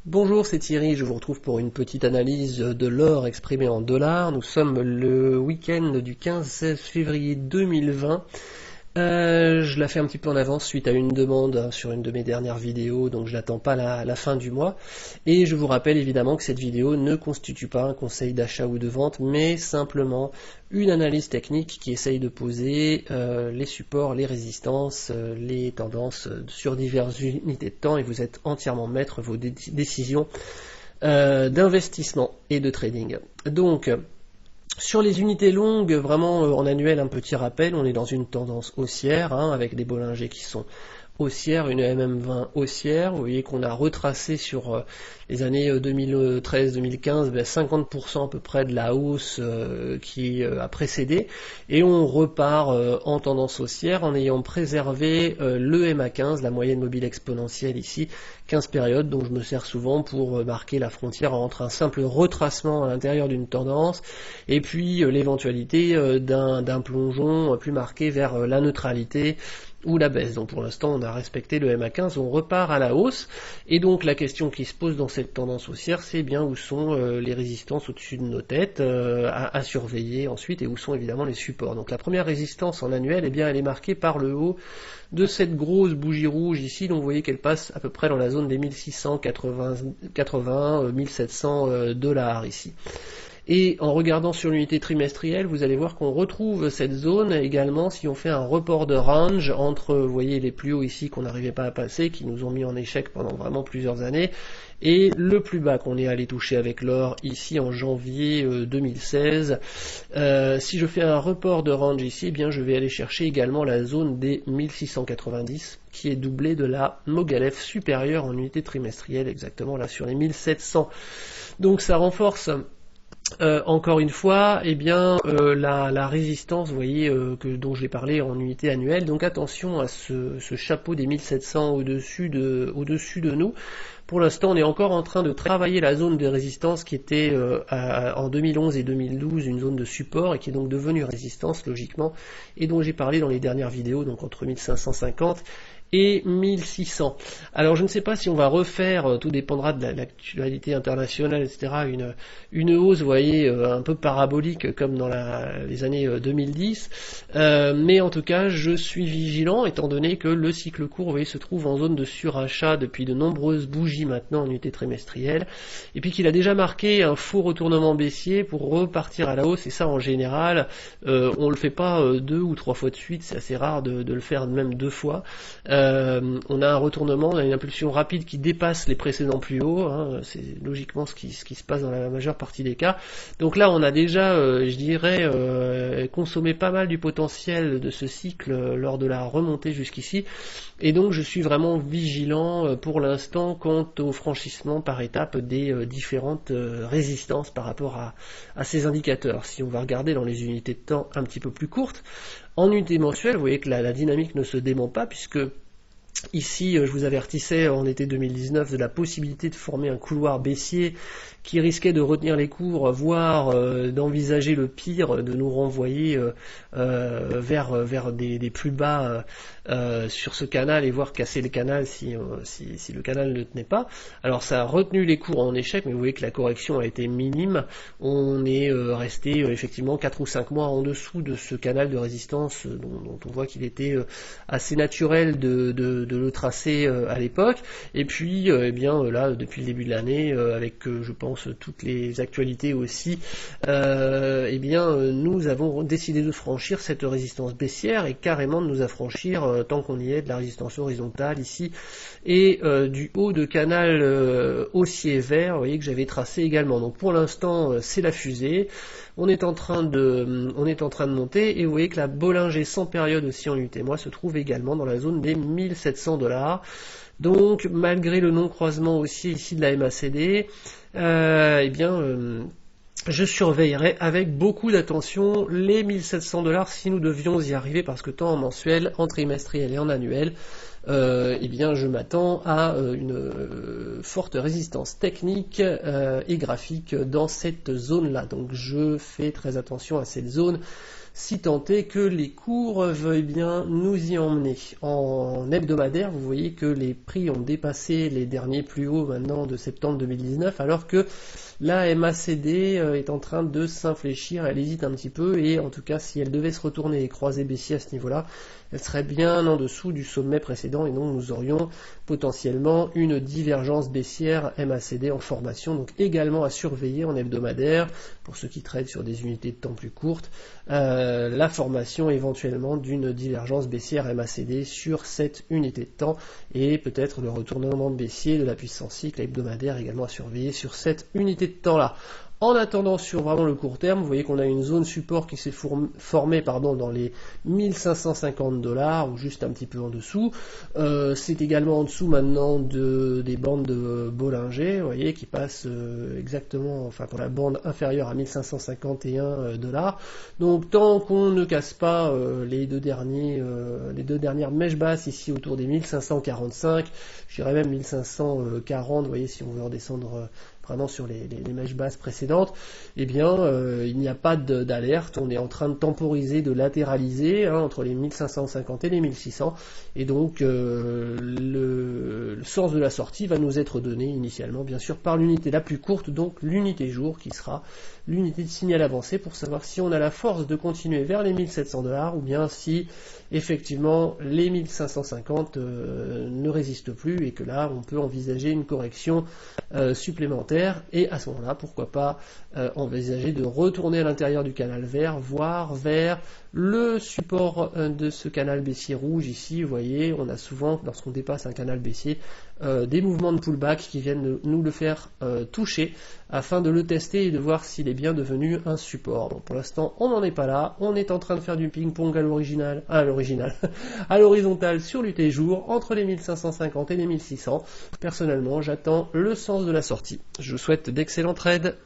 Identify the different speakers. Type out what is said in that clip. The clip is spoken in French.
Speaker 1: Bonjour, c'est Thierry, je vous retrouve pour une petite analyse de l'or exprimé en dollars. Nous sommes le week-end du 15 février 2020. Je la fais un petit peu en avance suite à une demande sur une de mes dernières vidéos, donc je n'attends pas la fin du mois. Et je vous rappelle évidemment que cette vidéo ne constitue pas un conseil d'achat ou de vente, mais simplement une analyse technique qui essaye de poser les supports, les résistances, les tendances sur diverses unités de temps, et vous êtes entièrement maître de vos décisions d'investissement et de trading. Donc, sur les unités longues, vraiment en annuel, un petit rappel, on est dans une tendance haussière, avec des Bollinger qui sont haussières, une MM20 haussière. Vous voyez qu'on a retracé sur les années 2013-2015 50% à peu près de la hausse qui a précédé, et on repart en tendance haussière en ayant préservé le MA15, la moyenne mobile exponentielle ici, 15 périodes, dont je me sers souvent pour marquer la frontière entre un simple retracement à l'intérieur d'une tendance et puis l'éventualité d'un plongeon plus marqué vers la neutralité ou la baisse. Donc pour l'instant on a respecté le MA15, on repart à la hausse, et donc la question qui se pose dans cette tendance haussière, c'est bien où sont les résistances au-dessus de nos têtes à surveiller ensuite, et où sont évidemment les supports. Donc la première résistance en annuel, eh bien elle est marquée par le haut de cette grosse bougie rouge ici, donc vous voyez qu'elle passe à peu près dans la zone des 1680-1700 dollars ici. Et en regardant sur l'unité trimestrielle, vous allez voir qu'on retrouve cette zone également si on fait un report de range entre, vous voyez, les plus hauts ici qu'on n'arrivait pas à passer, qui nous ont mis en échec pendant vraiment plusieurs années, et le plus bas qu'on est allé toucher avec l'or ici en janvier 2016. Si je fais un report de range ici, eh bien je vais aller chercher également la zone des 1690, qui est doublée de la Mogalef supérieure en unité trimestrielle, exactement là sur les 1700. Donc ça renforce encore une fois, eh bien, la résistance, vous voyez, dont j'ai parlé en unité annuelle. Donc attention à ce chapeau des 1700 au-dessus de nous. Pour l'instant, on est encore en train de travailler la zone de résistance qui était en 2011 et 2012 une zone de support, et qui est donc devenue résistance logiquement, et dont j'ai parlé dans les dernières vidéos, donc entre 1550 et 1600. Alors je ne sais pas si on va refaire, tout dépendra de l'actualité internationale, etc., une hausse, vous voyez, un peu parabolique comme dans les années 2010, mais en tout cas je suis vigilant, étant donné que le cycle court, vous voyez, se trouve en zone de surachat depuis de nombreuses bougies maintenant en unité trimestrielle, et puis qu'il a déjà marqué un faux retournement baissier pour repartir à la hausse, et ça en général on le fait pas 2 ou 3 fois de suite, c'est assez rare de le faire même 2 fois. On a un retournement, on a une impulsion rapide qui dépasse les précédents plus hauts, c'est logiquement ce qui se passe dans la majeure partie des cas. Donc là on a déjà, je dirais, consommé pas mal du potentiel de ce cycle lors de la remontée jusqu'ici, et donc je suis vraiment vigilant pour l'instant quant au franchissement par étape des différentes résistances par rapport à ces indicateurs. Si on va regarder dans les unités de temps un petit peu plus courtes, en unité mensuelle, vous voyez que la dynamique ne se dément pas, puisque ici, je vous avertissais en été 2019 de la possibilité de former un couloir baissier qui risquait de retenir les cours, voire d'envisager le pire, de nous renvoyer vers des plus bas sur ce canal, et voire casser le canal si le canal ne tenait pas. Alors ça a retenu les cours en échec, mais vous voyez que la correction a été minime. On est resté effectivement 4 ou 5 mois en dessous de ce canal de résistance dont on voit qu'il était assez naturel de le tracer à l'époque. Et puis eh bien là, depuis le début de l'année, avec je pense toutes les actualités aussi, eh bien nous avons décidé de franchir cette résistance baissière, et carrément de nous affranchir, tant qu'on y est, de la résistance horizontale ici, et du haut de canal haussier vert, vous voyez, que j'avais tracé également. Donc pour l'instant c'est la fusée, on est en train de monter, et vous voyez que la Bollinger sans période aussi en unité mois se trouve également dans la zone des 1700 dollars. Donc malgré le non-croisement haussier ici de la MACD, eh bien je surveillerai avec beaucoup d'attention les 1700 dollars si nous devions y arriver, parce que tant en mensuel, en trimestriel et en annuel, eh bien je m'attends à une forte résistance technique et graphique dans cette zone là. Donc je fais très attention à cette zone si tant est que les cours veuillent bien nous y emmener. En hebdomadaire, vous voyez que les prix ont dépassé les derniers plus hauts maintenant de septembre 2019, alors que la MACD est en train de s'infléchir, elle hésite un petit peu, et en tout cas si elle devait se retourner et croiser baissier à ce niveau-là, elle serait bien en dessous du sommet précédent, et donc nous aurions potentiellement une divergence baissière MACD en formation, donc également à surveiller en hebdomadaire, pour ceux qui traitent sur des unités de temps plus courtes, la formation éventuellement d'une divergence baissière MACD sur cette unité de temps, et peut-être le retournement baissier de la puissance cycle hebdomadaire également à surveiller sur cette unité de temps-là. En attendant, sur vraiment le court terme, vous voyez qu'on a une zone support qui s'est formée dans les 1550 $, ou juste un petit peu en dessous. C'est également en dessous maintenant des bandes de Bollinger, vous voyez, qui passent exactement, enfin pour la bande inférieure à 1551 $. Donc tant qu'on ne casse pas les deux dernières mèches basses ici autour des 1545, je dirais même 1540, vous voyez, si on veut redescendre vraiment sur les mèches basses précédentes, eh bien il n'y a pas d'alerte, on est en train de temporiser, de latéraliser entre les 1550 et les 1600, et donc le sens de la sortie va nous être donné initialement bien sûr par l'unité la plus courte, donc l'unité jour, qui sera l'unité de signal avancé, pour savoir si on a la force de continuer vers les 1700 $, ou bien si effectivement les 1550 ne résistent plus, et que là on peut envisager une correction supplémentaire, et à ce moment-là, pourquoi pas envisager de retourner à l'intérieur du canal vert, voire vers le support de ce canal baissier rouge ici. Vous voyez, on a souvent, lorsqu'on dépasse un canal baissier, des mouvements de pullback qui viennent nous le faire toucher, afin de le tester et de voir s'il est bien devenu un support. Donc pour l'instant, on n'en est pas là, on est en train de faire du ping-pong à l'horizontale sur l'UT jour, entre les 1550 et les 1600. Personnellement, j'attends le sens de la sortie. Je vous souhaite d'excellents trades.